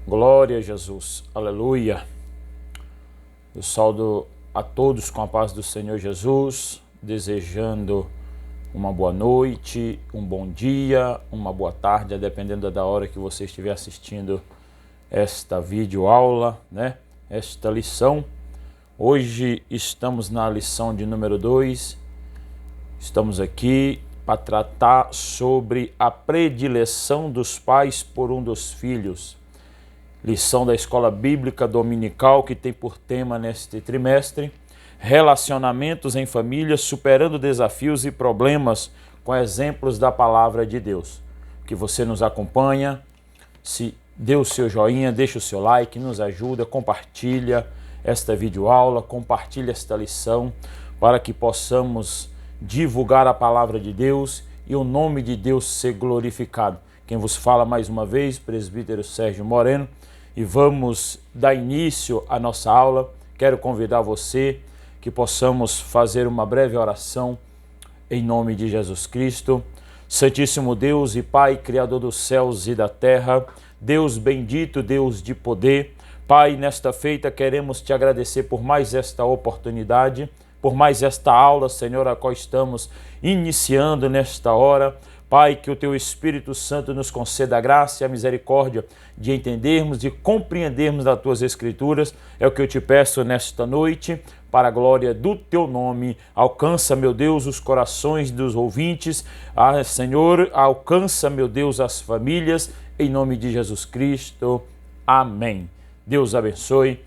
Glória a Jesus, aleluia. Eu saúdo a todos com a paz do Senhor Jesus, desejando uma boa noite, um bom dia, uma boa tarde, dependendo da hora que você estiver assistindo esta videoaula, esta lição. Hoje estamos na lição de número 2, estamos aqui para tratar sobre a predileção dos pais por um dos filhos. Lição da Escola Bíblica Dominical que tem por tema neste trimestre relacionamentos em família, superando desafios e problemas com exemplos da Palavra de Deus. Que você nos acompanha, se dê o seu joinha, deixa o seu like, nos ajuda, compartilha esta videoaula, compartilha esta lição para que possamos divulgar a Palavra de Deus e o nome de Deus ser glorificado. Quem vos fala mais uma vez, presbítero Sérgio Moreno, e vamos dar início à nossa aula. Quero convidar você que possamos fazer uma breve oração em nome de Jesus Cristo. Santíssimo Deus e Pai, Criador dos céus e da terra, Deus bendito, Deus de poder, Pai, nesta feita queremos te agradecer por mais esta oportunidade, por mais esta aula, Senhor, a qual estamos iniciando nesta hora. Pai, que o Teu Espírito Santo nos conceda a graça e a misericórdia de entendermos, de compreendermos as Tuas Escrituras. É o que eu te peço nesta noite, para a glória do Teu nome. Alcança, meu Deus, os corações dos ouvintes. Senhor, alcança, meu Deus, as famílias. Em nome de Jesus Cristo. Amém. Deus abençoe.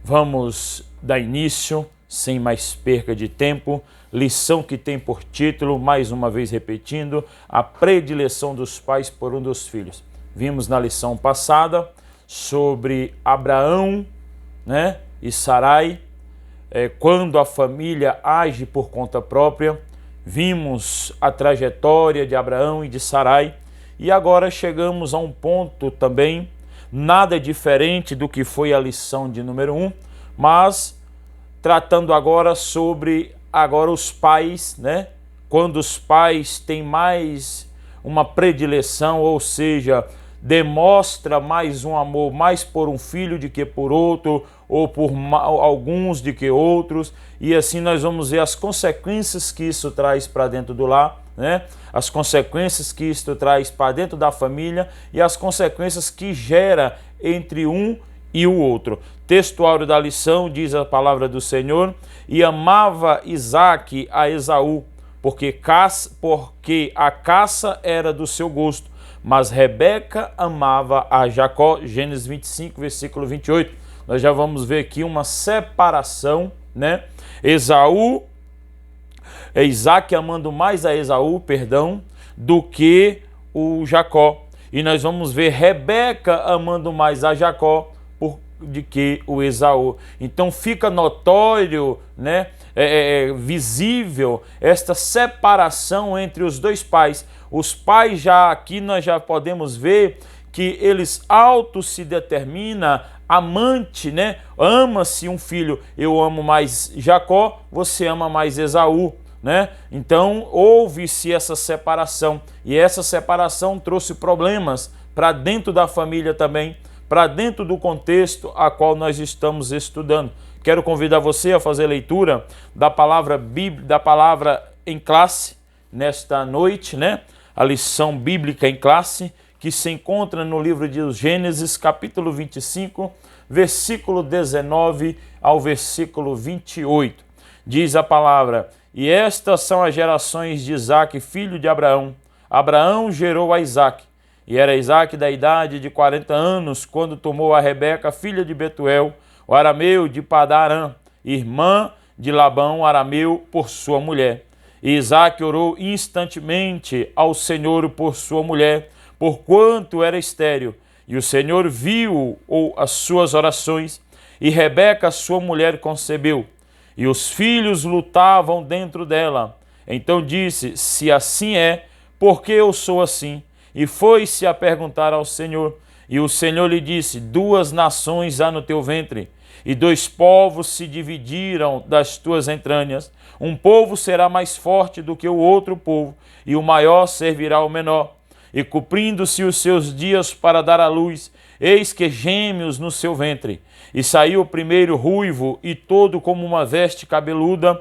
Vamos dar início, sem mais perca de tempo, lição que tem por título, mais uma vez repetindo, a predileção dos pais por um dos filhos. Vimos na lição passada sobre Abraão, e Sarai, quando a família age por conta própria. Vimos a trajetória de Abraão e de Sarai e agora chegamos a um ponto também, nada diferente do que foi a lição de número 1, mas tratando agora sobre os pais, quando os pais têm mais uma predileção, ou seja, demonstra mais um amor mais por um filho do que por outro, ou por alguns do que outros, e assim nós vamos ver as consequências que isso traz para dentro do lar, as consequências que isso traz para dentro da família e as consequências que gera entre um e o outro. Textuário da lição diz a palavra do Senhor: e amava Isaque a Esaú, porque a caça era do seu gosto, mas Rebeca amava a Jacó. Gênesis 25, versículo 28. Nós já vamos ver aqui uma separação, Isaque amando mais a Esaú, do que o Jacó. E nós vamos ver Rebeca amando mais a Jacó de que o Esaú. Então fica notório, visível esta separação entre os dois pais. Os pais nós já podemos ver que eles se determinam amante, ama-se um filho, eu amo mais Jacó, você ama mais Esaú, Então houve-se essa separação e essa separação trouxe problemas para dentro da família também, para dentro do contexto a qual nós estamos estudando. Quero convidar você a fazer leitura da palavra Bíblia, da palavra em classe nesta noite, A lição bíblica em classe, que se encontra no livro de Gênesis, capítulo 25, versículo 19 ao versículo 28. Diz a palavra: e estas são as gerações de Isaque, filho de Abraão. Abraão gerou a Isaque. E era Isaque da idade de 40 anos, quando tomou a Rebeca, filha de Betuel, o arameu de Padarã, irmã de Labão, o arameu, por sua mulher. E Isaque orou instantemente ao Senhor por sua mulher, porquanto era estéril. E o Senhor viu as suas orações, e Rebeca, sua mulher, concebeu. E os filhos lutavam dentro dela. Então disse: se assim é, por que eu sou assim? E foi-se a perguntar ao Senhor. E o Senhor lhe disse: 2 nações há no teu ventre, e 2 povos se dividiram das tuas entranhas. Um povo será mais forte do que o outro povo, e o maior servirá ao menor. E cumprindo-se os seus dias para dar à luz, eis que gêmeos no seu ventre. E saiu o primeiro ruivo e todo como uma veste cabeluda,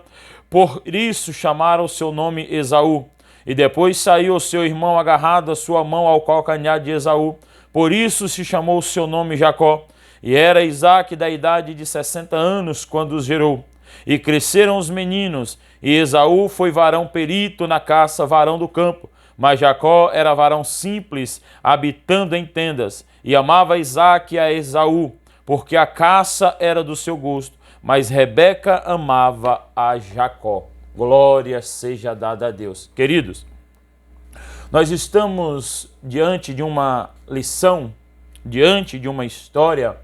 por isso chamaram o seu nome Esaú. E depois saiu o seu irmão agarrado a sua mão ao calcanhar de Esaú, por isso se chamou o seu nome Jacó. E era Isaque da idade de 60 anos quando os gerou. E cresceram os meninos, e Esaú foi varão perito na caça, varão do campo. Mas Jacó era varão simples, habitando em tendas. E amava Isaque a Esaú, porque a caça era do seu gosto. Mas Rebeca amava a Jacó. Glória seja dada a Deus. Queridos, nós estamos diante de uma lição, diante de uma história,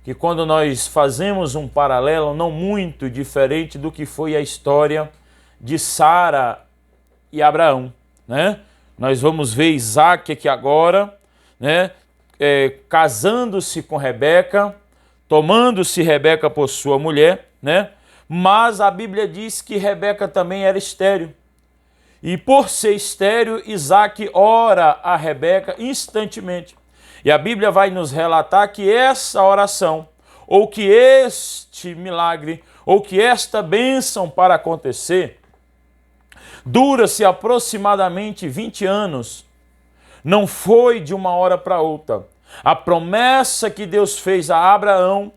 que quando nós fazemos um paralelo não muito diferente do que foi a história de Sara e Abraão, né? Nós vamos ver Isaque aqui agora, né? Casando-se com Rebeca, tomando-se Rebeca por sua mulher, né? Mas a Bíblia diz que Rebeca também era estéril. E por ser estéril, Isaque ora a Rebeca instantemente. E a Bíblia vai nos relatar que essa oração, ou que este milagre, ou que esta bênção para acontecer, dura-se aproximadamente 20 anos. Não foi de uma hora para outra. A promessa que Deus fez a Abraão,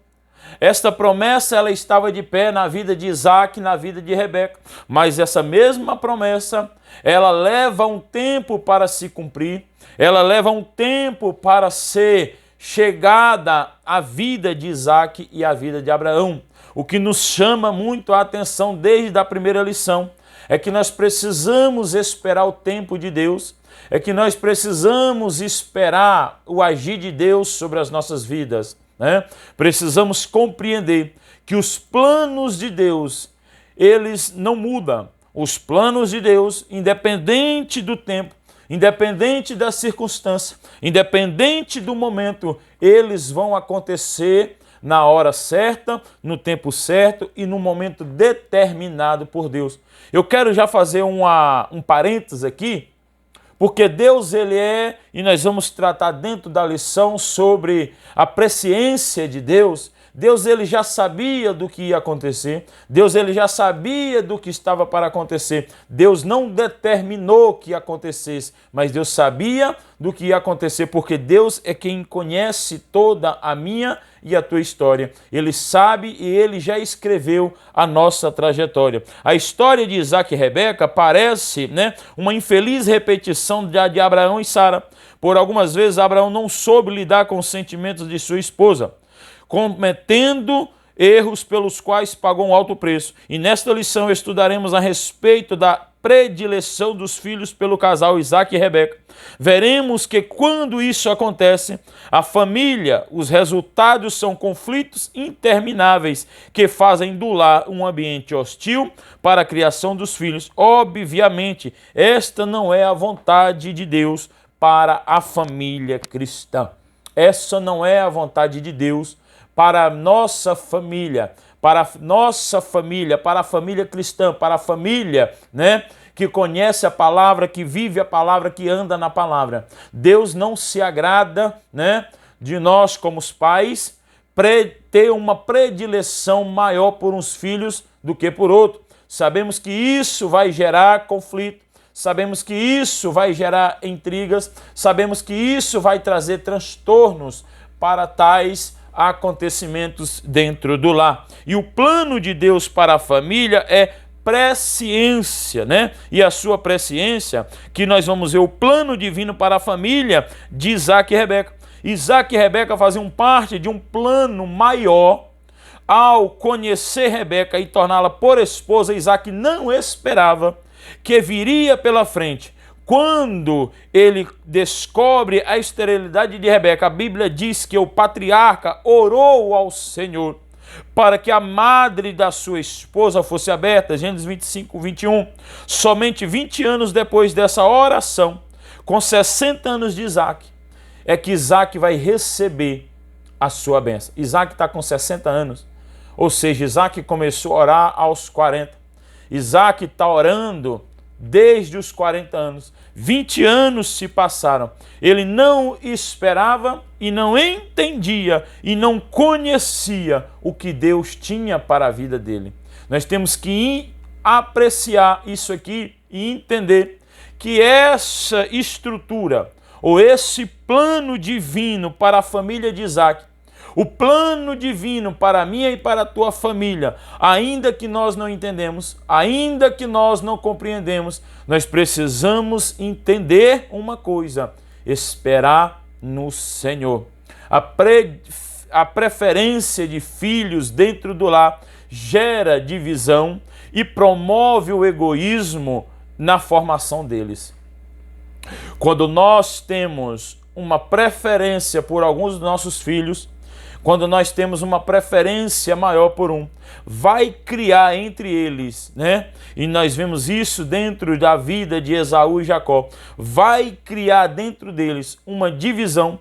esta promessa ela estava de pé na vida de Isaque, na vida de Rebeca. Mas essa mesma promessa, ela leva um tempo para se cumprir, ela leva um tempo para ser chegada à vida de Isaque e à vida de Abraão. O que nos chama muito a atenção desde a primeira lição é que nós precisamos esperar o tempo de Deus, é que nós precisamos esperar o agir de Deus sobre as nossas vidas, né? Precisamos compreender que os planos de Deus, eles não mudam. Os planos de Deus, independente do tempo, independente da circunstância, independente do momento, eles vão acontecer na hora certa, no tempo certo e no momento determinado por Deus. Eu quero já fazer um parênteses aqui, porque Deus ele é, e nós vamos tratar dentro da lição sobre a presciência de Deus. Deus ele já sabia do que ia acontecer, Deus ele já sabia do que estava para acontecer. Deus não determinou que acontecesse, mas Deus sabia do que ia acontecer, porque Deus é quem conhece toda a minha e a tua história. Ele sabe e ele já escreveu a nossa trajetória. A história de Isaque e Rebeca parece, né, uma infeliz repetição de Abraão e Sara. Por algumas vezes Abraão não soube lidar com os sentimentos de sua esposa, cometendo erros pelos quais pagou um alto preço. E nesta lição estudaremos a respeito da predileção dos filhos pelo casal Isaque e Rebeca. Veremos que quando isso acontece, a família, os resultados são conflitos intermináveis que fazem do lar um ambiente hostil para a criação dos filhos. Obviamente, esta não é a vontade de Deus para a família cristã. Essa não é a vontade de Deus para a nossa família, para a família cristã, para a família, né, que conhece a palavra, que vive a palavra, que anda na palavra. Deus não se agrada, né, de nós como os pais ter uma predileção maior por uns filhos do que por outro. Sabemos que isso vai gerar conflito, sabemos que isso vai gerar intrigas, sabemos que isso vai trazer transtornos para tais acontecimentos dentro do lar. E o plano de Deus para a família é presciência, né? E a sua presciência, que nós vamos ver o plano divino para a família de Isaque e Rebeca. Isaque e Rebeca faziam parte de um plano maior. Ao conhecer Rebeca e torná-la por esposa, Isaque não esperava que viria pela frente. Quando ele descobre a esterilidade de Rebeca, a Bíblia diz que o patriarca orou ao Senhor para que a madre da sua esposa fosse aberta, Gênesis 25, 21. Somente 20 anos depois dessa oração, com 60 anos de Isaque, é que Isaque vai receber a sua bênção. Isaque está com 60 anos, ou seja, Isaque começou a orar aos 40. Isaque está orando desde os 40 anos. 20 anos se passaram. Ele não esperava e não entendia e não conhecia o que Deus tinha para a vida dele. Nós temos que apreciar isso aqui e entender que essa estrutura ou esse plano divino para a família de Isaac, o plano divino para a minha e para a tua família, ainda que nós não entendemos, ainda que nós não compreendemos, nós precisamos entender uma coisa: esperar no Senhor. A preferência de filhos dentro do lar gera divisão e promove o egoísmo na formação deles. Quando nós temos uma preferência por alguns dos nossos filhos, quando nós temos uma preferência maior por um, vai criar entre eles, né? E nós vemos isso dentro da vida de Esaú e Jacó. Vai criar dentro deles uma divisão,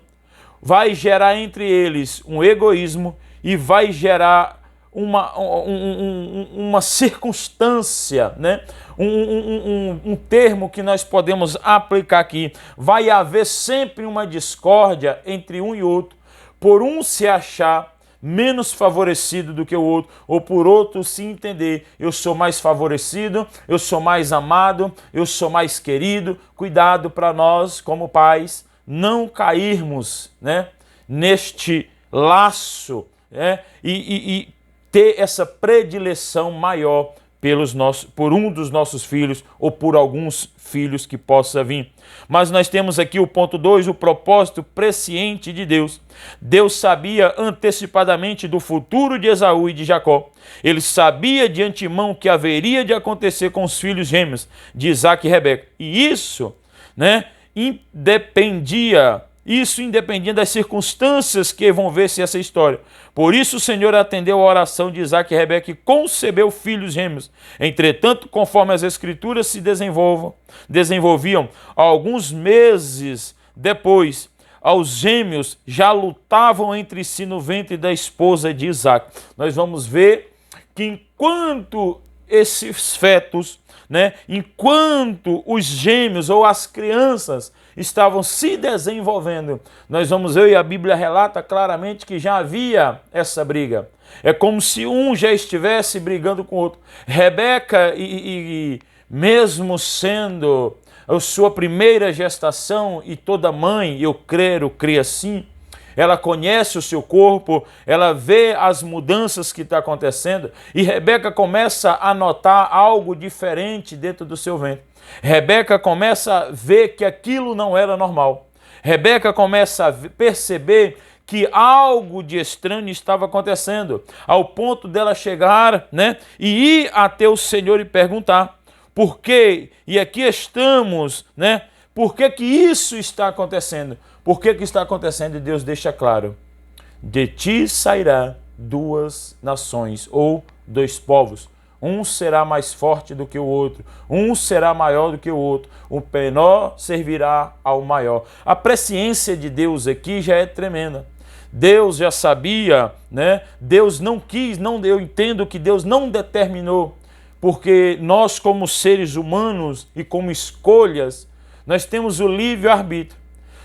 vai gerar entre eles um egoísmo e vai gerar uma circunstância, né? Um termo que nós podemos aplicar aqui. Vai haver sempre uma discórdia entre um e outro, por um se achar menos favorecido do que o outro, ou por outro se entender: eu sou mais favorecido, eu sou mais amado, eu sou mais querido. Cuidado para nós, como pais, não cairmos, né, neste laço, né, e ter essa predileção maior por um dos nossos filhos ou por alguns filhos que possa vir. Mas nós temos aqui o ponto 2, o propósito presciente de Deus. Deus sabia antecipadamente do futuro de Esaú e de Jacó. Ele sabia de antemão que haveria de acontecer com os filhos gêmeos de Isaac e Rebeca. E isso, né, independia das circunstâncias que envolvessem essa história. Por isso o Senhor atendeu a oração de Isaac e Rebeca e concebeu filhos gêmeos. Entretanto, conforme as Escrituras se desenvolviam, alguns meses depois, os gêmeos já lutavam entre si no ventre da esposa de Isaac. Nós vamos ver que enquanto esses fetos, né, enquanto os gêmeos ou as crianças estavam se desenvolvendo, nós vamos ver, e a Bíblia relata claramente que já havia essa briga. É como se um já estivesse brigando com o outro. Rebeca, mesmo sendo a sua primeira gestação, e toda mãe, eu creio assim, ela conhece o seu corpo, ela vê as mudanças que estão acontecendo, e Rebeca começa a notar algo diferente dentro do seu ventre. Rebeca começa a ver que aquilo não era normal. Rebeca começa a perceber que algo de estranho estava acontecendo, ao ponto dela chegar, né, e ir até o Senhor e perguntar: por quê? E aqui estamos, né? Por que que isso está acontecendo? Por que que está acontecendo? E Deus deixa claro: de ti sairá duas nações, ou dois povos. Um será mais forte do que o outro, um será maior do que o outro, o menor servirá ao maior. A presciência de Deus aqui já é tremenda. Deus já sabia, né? Deus não quis, eu entendo que Deus não determinou, porque nós, como seres humanos e como escolhas, nós temos o livre-arbítrio.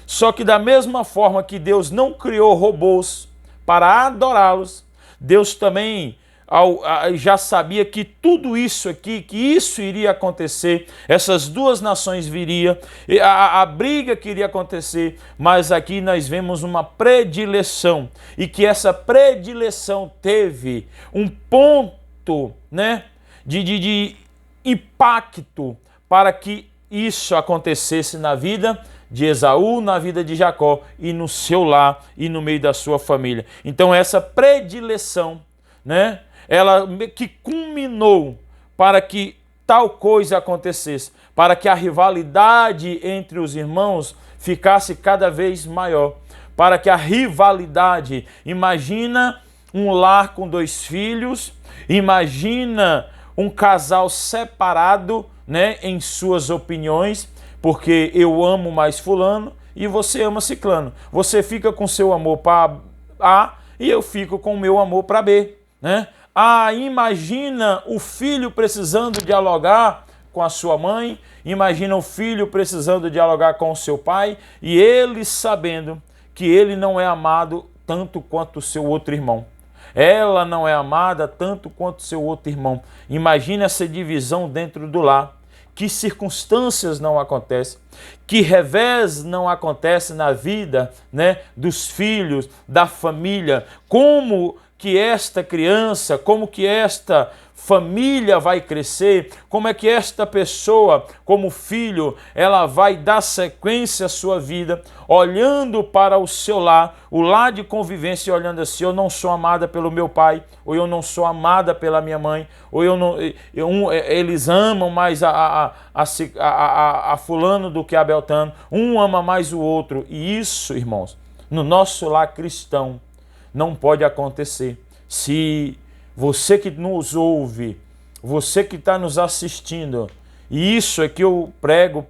Só que da mesma forma que Deus não criou robôs para adorá-los, Deus também já sabia que tudo isso aqui, que isso iria acontecer, essas duas nações viriam, a briga que iria acontecer, mas aqui nós vemos uma predileção, e que essa predileção teve um ponto, né, de impacto para que isso acontecesse na vida de Esaú, na vida de Jacó e no seu lar e no meio da sua família. Então essa predileção, né, ela que culminou para que tal coisa acontecesse, para que a rivalidade entre os irmãos ficasse cada vez maior, para que a rivalidade, imagina um lar com dois filhos, imagina um casal separado, né, em suas opiniões, porque eu amo mais fulano e você ama ciclano. Você fica com seu amor para A e eu fico com o meu amor para B, né? Imagina o filho precisando dialogar com a sua mãe, imagina o filho precisando dialogar com o seu pai e ele sabendo que ele não é amado tanto quanto o seu outro irmão. Ela não é amada tanto quanto o seu outro irmão. Imagina essa divisão dentro do lar. Que circunstâncias não acontecem, que revés não acontece na vida, né, dos filhos, da família, como que esta criança, como que esta família vai crescer, como é que esta pessoa, como filho, ela vai dar sequência à sua vida, olhando para o seu lar, o lar de convivência, olhando assim: eu não sou amada pelo meu pai, ou eu não sou amada pela minha mãe, ou eles amam mais a fulano do que a Beltrano, um ama mais o outro. E isso, irmãos, no nosso lar cristão, não pode acontecer. Se você que nos ouve, você que está nos assistindo, e isso é que eu prego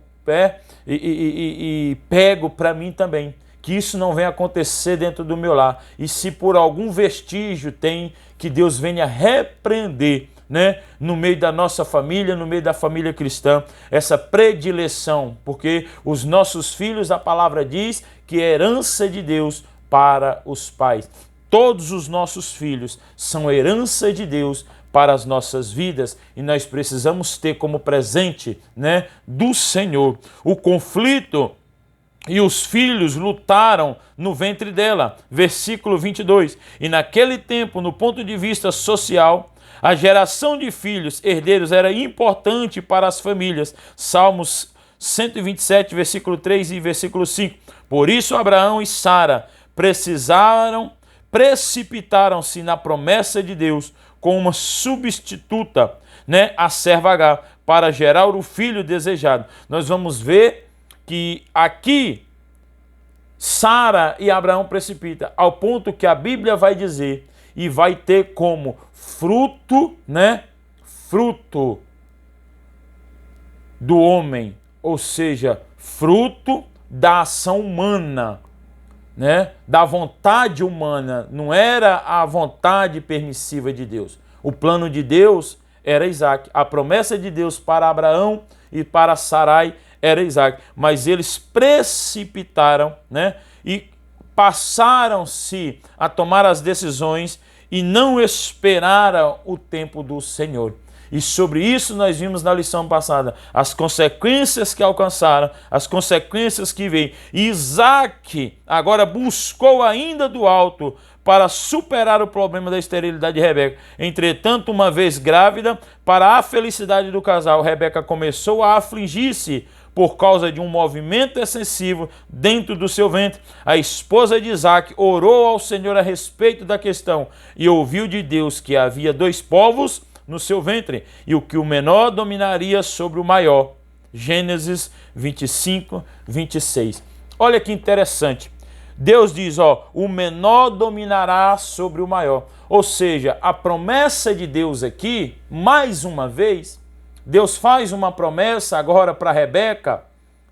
e pego para mim também, que isso não venha acontecer dentro do meu lar. E se por algum vestígio tem, que Deus venha repreender, né, no meio da nossa família, no meio da família cristã, essa predileção, porque os nossos filhos, a palavra diz que é herança de Deus para os pais. Todos os nossos filhos são herança de Deus para as nossas vidas e nós precisamos ter como presente, né, do Senhor. O conflito e os filhos lutaram no ventre dela. Versículo 22. E naquele tempo, no ponto de vista social, a geração de filhos herdeiros era importante para as famílias. Salmos 127, versículo 3 e versículo 5. Por isso Abraão e Sara precipitaram-se na promessa de Deus com uma substituta, né, a serva Agar, para gerar o filho desejado. Nós vamos ver que aqui Sara e Abraão precipitam, ao ponto que a Bíblia vai dizer, e vai ter como fruto, né, fruto do homem, ou seja, fruto da ação humana, né, da vontade humana, não era a vontade permissiva de Deus. O plano de Deus era Isaac, a promessa de Deus para Abraão e para Sarai era Isaac, mas eles precipitaram, né, e passaram-se a tomar as decisões e não esperaram o tempo do Senhor. E sobre isso nós vimos na lição passada, as consequências que alcançaram, as consequências que veio. Isaac agora buscou ainda do alto para superar o problema da esterilidade de Rebeca. Entretanto, uma vez grávida, para a felicidade do casal, Rebeca começou a afligir-se por causa de um movimento excessivo dentro do seu ventre. A esposa de Isaac orou ao Senhor a respeito da questão e ouviu de Deus que havia 2 povos no seu ventre, e o que o menor dominaria sobre o maior. Gênesis 25, 26. Olha que interessante. Deus diz, o menor dominará sobre o maior. Ou seja, a promessa de Deus aqui, mais uma vez, Deus faz uma promessa agora para Rebeca,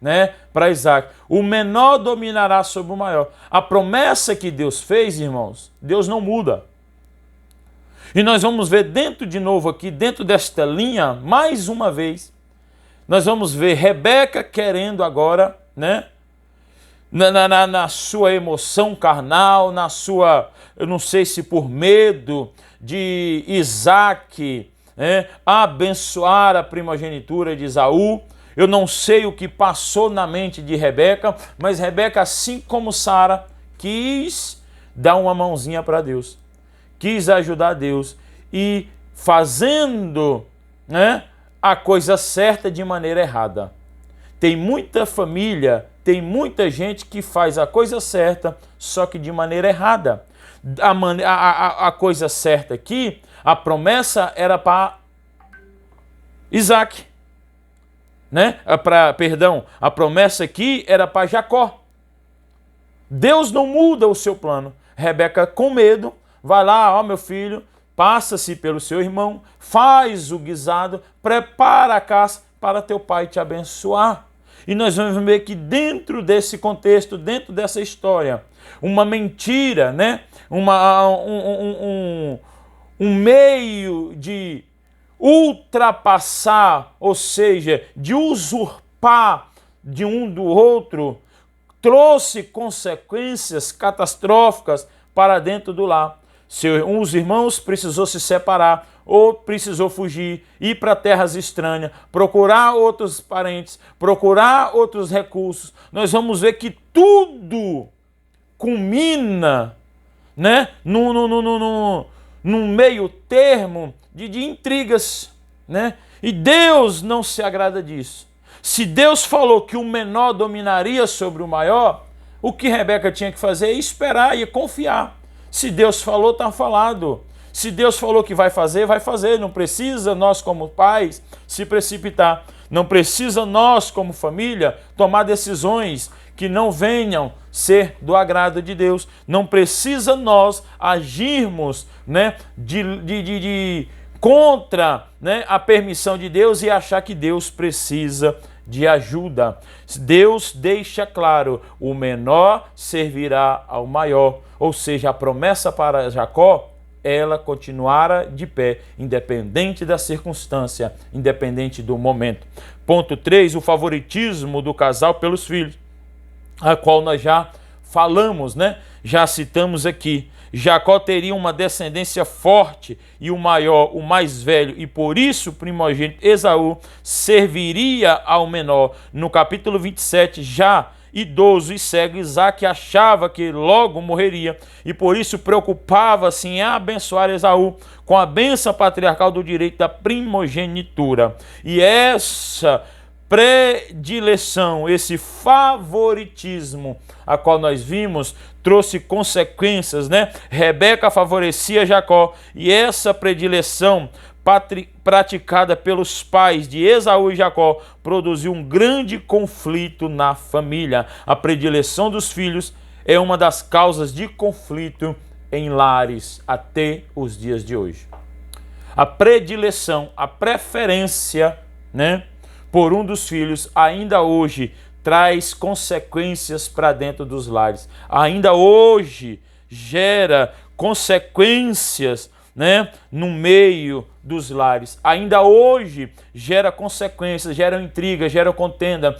né, para Isaac. O menor dominará sobre o maior. A promessa que Deus fez, irmãos, Deus não muda. E nós vamos ver de novo aqui, dentro desta linha, mais uma vez, nós vamos ver Rebeca querendo agora, né, na sua emoção carnal, na sua, eu não sei se por medo de Isaac, né, abençoar a primogenitura de Esaú. Eu não sei o que passou na mente de Rebeca, mas Rebeca, assim como Sara, quis dar uma mãozinha para Deus. Quis ajudar Deus e fazendo, né, a coisa certa de maneira errada. Tem muita família, tem muita gente que faz a coisa certa, só que de maneira errada. A coisa certa aqui, a promessa era para Isaac, né? A promessa aqui era para Jacó. Deus não muda o seu plano. Rebeca, com medo, vai lá, meu filho, passa-se pelo seu irmão, faz o guisado, prepara a caça para teu pai te abençoar. E nós vamos ver que dentro desse contexto, dentro dessa história, uma mentira, né? Um meio de ultrapassar, ou seja, de usurpar de um do outro, trouxe consequências catastróficas para dentro do lar. Um dos irmãos precisou se separar, ou precisou fugir, ir para terras estranhas, procurar outros parentes, procurar outros recursos. Nós vamos ver que tudo culmina, né, num meio termo de intrigas, né? E Deus não se agrada disso. Se Deus falou que o menor dominaria sobre o maior, o que Rebeca tinha que fazer é esperar e confiar. Se Deus falou, está falado. Se Deus falou que vai fazer, vai fazer. Não precisa nós, como pais, se precipitar. Não precisa nós, como família, tomar decisões que não venham ser do agrado de Deus. Não precisa nós agirmos, né, contra, né, a permissão de Deus e achar que Deus precisa de ajuda. Deus deixa claro, o menor servirá ao maior. Ou seja, a promessa para Jacó, ela continuara de pé, independente da circunstância, independente do momento. Ponto 3, o favoritismo do casal pelos filhos, a qual nós já falamos, né? Já citamos aqui. Jacó teria uma descendência forte e o maior, o mais velho, e por isso o primogênito Esaú serviria ao menor. No capítulo 27, já idoso e cego, Isaque achava que logo morreria e por isso preocupava-se em abençoar Esaú com a bênção patriarcal do direito da primogenitura. E essa predileção, esse favoritismo a qual nós vimos, trouxe consequências, né? Rebeca favorecia Jacó e essa predileção praticada pelos pais de Esaú e Jacó produziu um grande conflito na família. A predileção dos filhos é uma das causas de conflito em lares até os dias de hoje. A predileção, a preferência, né, por um dos filhos ainda hoje traz consequências para dentro dos lares. Ainda hoje gera consequências, né, no meio dos lares. Ainda hoje gera consequências, gera intriga, gera contenda.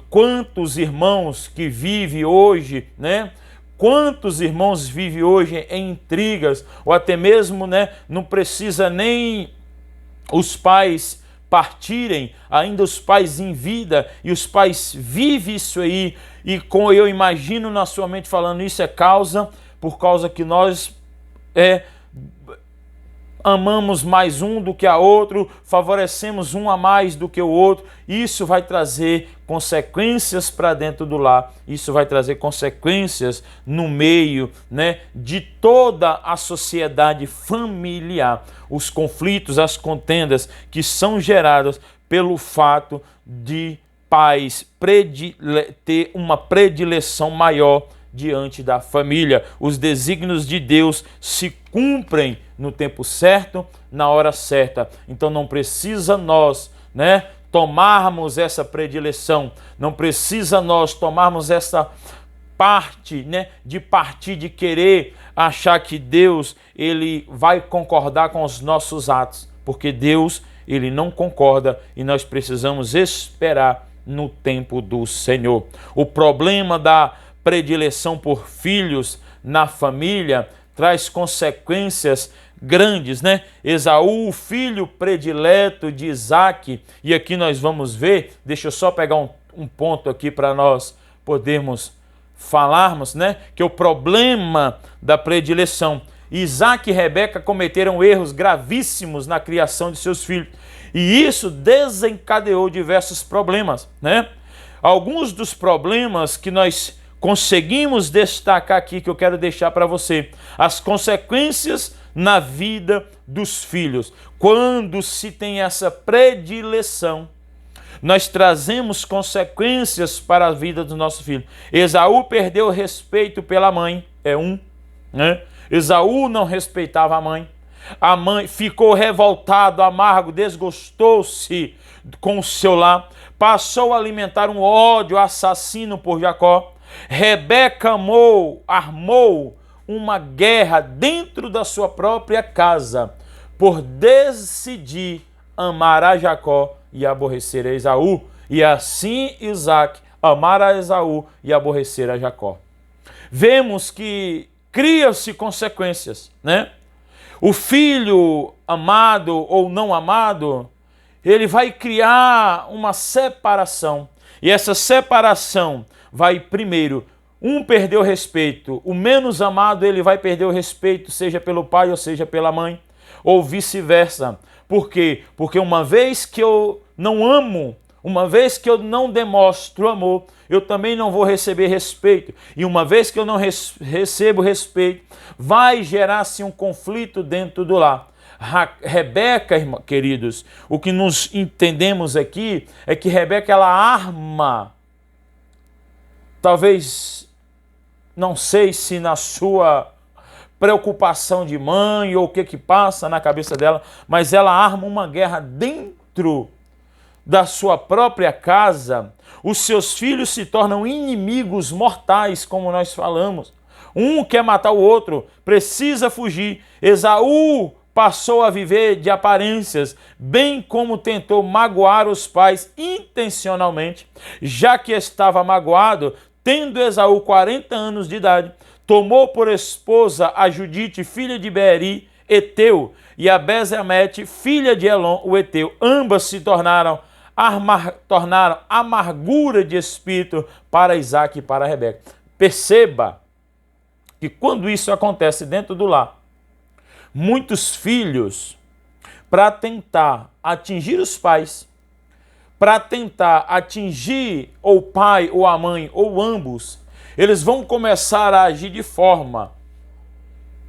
Quantos irmãos que vivem hoje, né? Quantos irmãos vivem hoje em intrigas, ou até mesmo, né, não precisa nem os pais partirem, ainda os pais em vida, e os pais vivem isso aí, e como eu imagino na sua mente falando, isso é por causa que nós amamos mais um do que a outro, favorecemos um a mais do que o outro. Isso vai trazer consequências para dentro do lar, isso vai trazer consequências no meio, né, de toda a sociedade familiar. Os conflitos, as contendas que são geradas pelo fato de pais ter uma predileção maior diante da família. Os desígnios de Deus se cumprem no tempo certo, na hora certa. Então não precisa nós, né, tomarmos essa predileção, não precisa nós tomarmos essa parte, né, de partir, de querer achar que Deus ele vai concordar com os nossos atos, porque Deus ele não concorda e nós precisamos esperar no tempo do Senhor. O problema da predileção por filhos na família traz consequências grandes, né? Esaú, filho predileto de Isaque, e aqui nós vamos ver, deixa eu só pegar um ponto aqui para nós podermos falarmos, né? Que o problema da predileção, Isaque e Rebeca cometeram erros gravíssimos na criação de seus filhos, e isso desencadeou diversos problemas, né? Alguns dos problemas que nós conseguimos destacar aqui, que eu quero deixar para você, as consequências na vida dos filhos. Quando se tem essa predileção, nós trazemos consequências para a vida do nosso filho. Esaú perdeu o respeito pela mãe, né? Esaú não respeitava a mãe ficou revoltado, amargo, desgostou-se com o seu lar, passou a alimentar um ódio assassino por Jacó. Rebeca armou uma guerra dentro da sua própria casa por decidir amar a Jacó e aborrecer a Esaú, e assim Isaac amar a Esaú e aborrecer a Jacó. Vemos que criam-se consequências, né? O filho amado ou não amado, ele vai criar uma separação. E essa separação vai, primeiro, um perder o respeito. O menos amado, ele vai perder o respeito, seja pelo pai ou seja pela mãe, ou vice-versa. Por quê? Porque uma vez que eu não amo, uma vez que eu não demonstro amor, eu também não vou receber respeito. E uma vez que eu não recebo respeito, vai gerar-se um conflito dentro do lar. Rebeca, queridos, o que nos entendemos aqui é que Rebeca, ela arma, talvez, não sei se na sua preocupação de mãe ou o que passa na cabeça dela, mas ela arma uma guerra dentro da sua própria casa. Os seus filhos se tornam inimigos mortais, como nós falamos. Um quer matar o outro, precisa fugir. Esaú passou a viver de aparências, bem como tentou magoar os pais intencionalmente, já que estava magoado, tendo Esaú 40 anos de idade, tomou por esposa a Judite, filha de Beeri, Eteu, e a Bezemete, filha de Elon, o Eteu. Ambas se tornaram amargura de espírito para Isaac e para Rebeca. Perceba que quando isso acontece dentro do lar, muitos filhos, para tentar atingir os pais, para tentar atingir ou o pai ou a mãe ou ambos, eles vão começar a agir de forma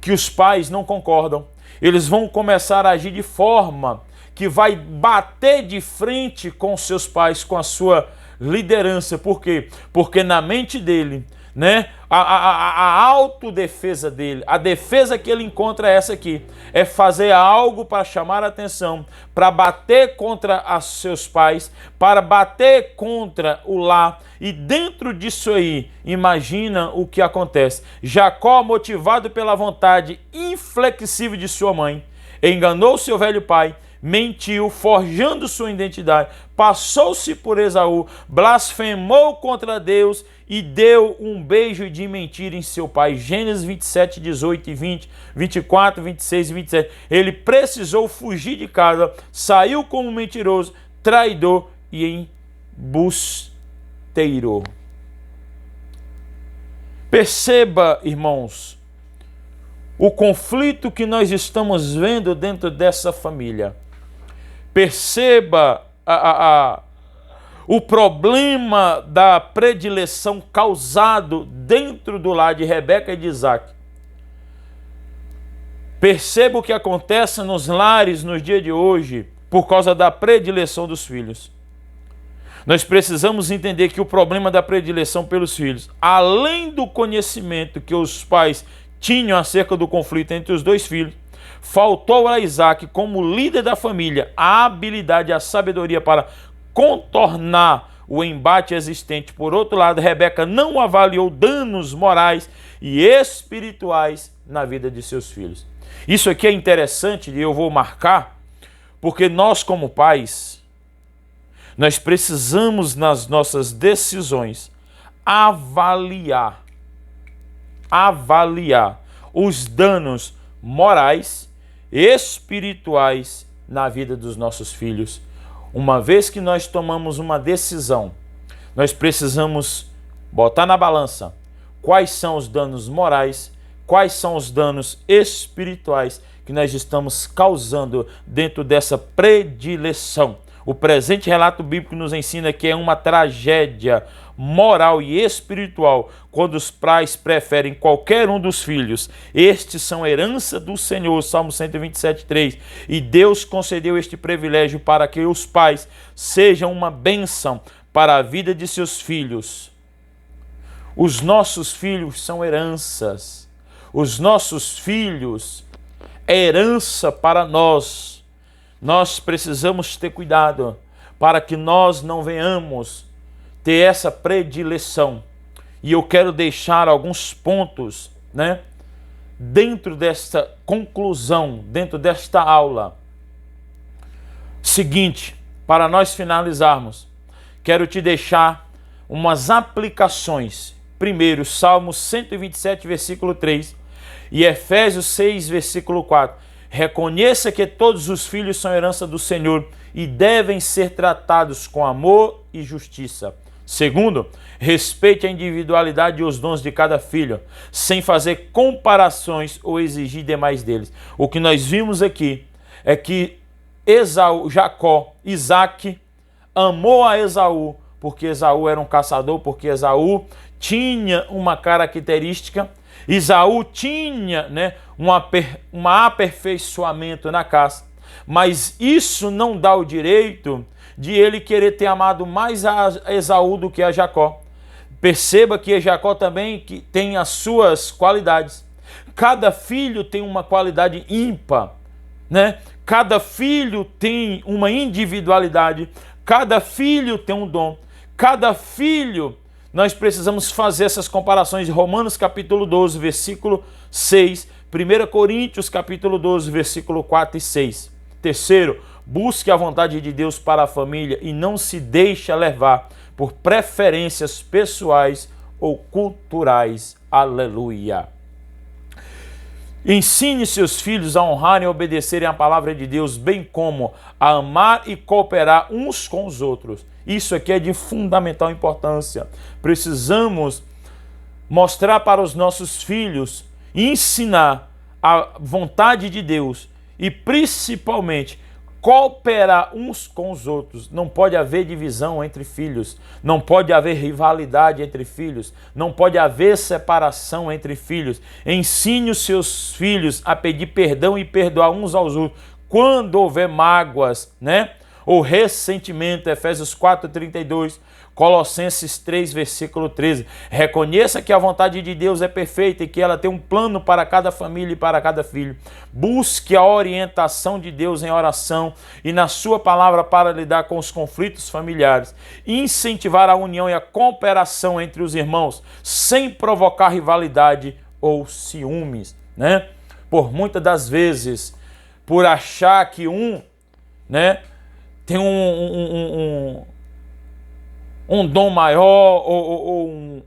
que os pais não concordam. Eles vão começar a agir de forma que vai bater de frente com seus pais, com a sua liderança. Por quê? Porque na mente dele, né, a autodefesa dele, a defesa que ele encontra é essa aqui, é fazer algo para chamar a atenção, para bater contra os seus pais, para bater contra o lar. E dentro disso aí, imagina o que acontece. Jacó, motivado pela vontade inflexível de sua mãe, enganou seu velho pai, mentiu, forjando sua identidade, passou-se por Esaú, blasfemou contra Deus e deu um beijo de mentira em seu pai. Gênesis 27, 18 e 20, 24, 26 e 27. Ele precisou fugir de casa, saiu como mentiroso, traidor e embusteiro. Perceba, irmãos, o conflito que nós estamos vendo dentro dessa família. Perceba o problema da predileção causado dentro do lar de Rebeca e de Isaac. Perceba o que acontece nos lares nos dias de hoje por causa da predileção dos filhos. Nós precisamos entender que o problema da predileção pelos filhos, além do conhecimento que os pais tinham acerca do conflito entre os dois filhos, faltou a Isaac, como líder da família, a habilidade e a sabedoria para contornar o embate existente. Por outro lado, Rebeca não avaliou danos morais e espirituais na vida de seus filhos. Isso aqui é interessante e eu vou marcar, porque nós como pais, nós precisamos nas nossas decisões avaliar os danos morais, espirituais na vida dos nossos filhos. Uma vez que nós tomamos uma decisão, nós precisamos botar na balança quais são os danos morais, quais são os danos espirituais que nós estamos causando dentro dessa predileção. O presente relato bíblico nos ensina que é uma tragédia moral e espiritual quando os pais preferem qualquer um dos filhos. Estes são herança do Senhor, Salmo 127:3. E Deus concedeu este privilégio para que os pais sejam uma bênção para a vida de seus filhos. Os nossos filhos são heranças. Os nossos filhos é herança para nós. Nós precisamos ter cuidado para que nós não venhamos ter essa predileção. E eu quero deixar alguns pontos, né, dentro desta conclusão, dentro desta aula, seguinte, para nós finalizarmos, quero te deixar umas aplicações. Primeiro, Salmos 127, versículo 3 e Efésios 6, versículo 4. Reconheça que todos os filhos são herança do Senhor e devem ser tratados com amor e justiça. Segundo, respeite a individualidade e os dons de cada filho, sem fazer comparações ou exigir demais deles. O que nós vimos aqui é que Isaac amou a Esaú, porque Esaú era um caçador, porque Esaú tinha uma característica, Esaú tinha, um aperfeiçoamento na caça, mas isso não dá o direito de ele querer ter amado mais a Esaú do que a Jacó. Perceba que Jacó também tem as suas qualidades. Cada filho tem uma qualidade ímpar, Cada filho tem uma individualidade, cada filho tem um dom, cada filho, nós precisamos fazer essas comparações de Romanos capítulo 12, versículo 6, 1 Coríntios capítulo 12, versículo 4 e 6. Terceiro, busque a vontade de Deus para a família e não se deixe levar por preferências pessoais ou culturais. Aleluia. Ensine seus filhos a honrarem e obedecerem a palavra de Deus, bem como a amar e cooperar uns com os outros. Isso aqui é de fundamental importância. Precisamos mostrar para os nossos filhos, ensinar a vontade de Deus e principalmente cooperar uns com os outros. Não pode haver divisão entre filhos, não pode haver rivalidade entre filhos, não pode haver separação entre filhos. Ensine os seus filhos a pedir perdão e perdoar uns aos outros quando houver mágoas, ou ressentimento. Efésios 4:32, Colossenses 3, versículo 13. Reconheça que a vontade de Deus é perfeita e que ela tem um plano para cada família e para cada filho. Busque a orientação de Deus em oração e na sua palavra para lidar com os conflitos familiares. Incentivar a união e a cooperação entre os irmãos, sem provocar rivalidade ou ciúmes, Por muitas das vezes, por achar que tem um dom maior ou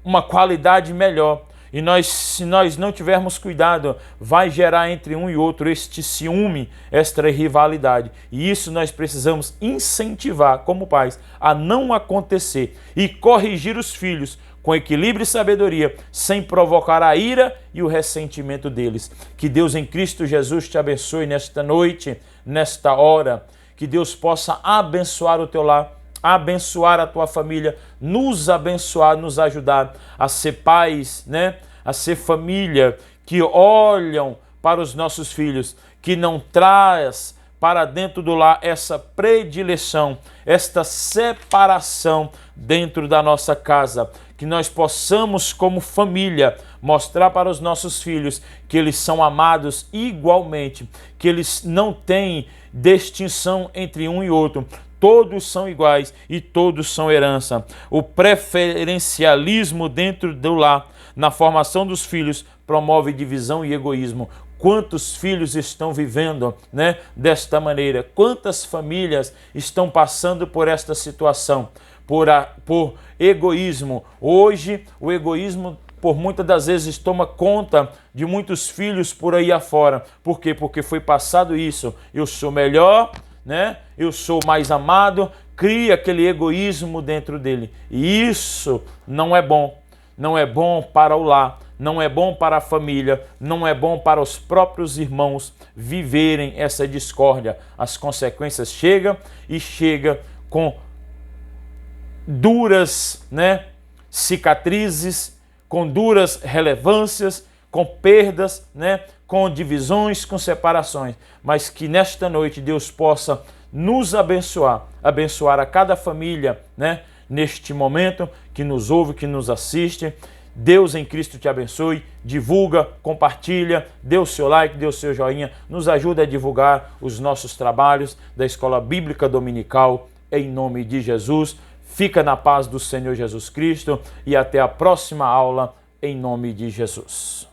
uma qualidade melhor. E se nós não tivermos cuidado, vai gerar entre um e outro este ciúme, esta rivalidade. E isso nós precisamos incentivar como pais a não acontecer e corrigir os filhos com equilíbrio e sabedoria, sem provocar a ira e o ressentimento deles. Que Deus em Cristo Jesus te abençoe nesta noite, nesta hora. Que Deus possa abençoar o teu lar, abençoar a tua família, nos abençoar, nos ajudar a ser pais, a ser família, que olham para os nossos filhos, que não traz para dentro do lar essa predileção, esta separação dentro da nossa casa, que nós possamos como família mostrar para os nossos filhos que eles são amados igualmente, que eles não têm distinção entre um e outro, todos são iguais e todos são herança. O preferencialismo dentro do lar, na formação dos filhos, promove divisão e egoísmo. Quantos filhos estão vivendo desta maneira? Quantas famílias estão passando por esta situação? Por egoísmo. Hoje, o egoísmo, por muitas das vezes, toma conta de muitos filhos por aí afora. Por quê? Porque foi passado isso. Eu sou melhor, eu sou mais amado. Cria aquele egoísmo dentro dele. E isso não é bom. Não é bom para o lar. Não é bom para a família. Não é bom para os próprios irmãos viverem essa discórdia. As consequências chegam com duras cicatrizes, com duras relevâncias, com perdas, com divisões, com separações. Mas que nesta noite Deus possa nos abençoar, abençoar a cada família, neste momento, que nos ouve, que nos assiste. Deus em Cristo te abençoe, divulga, compartilha, dê o seu like, dê o seu joinha, nos ajuda a divulgar os nossos trabalhos da Escola Bíblica Dominical, em nome de Jesus. Fica na paz do Senhor Jesus Cristo e até a próxima aula, em nome de Jesus.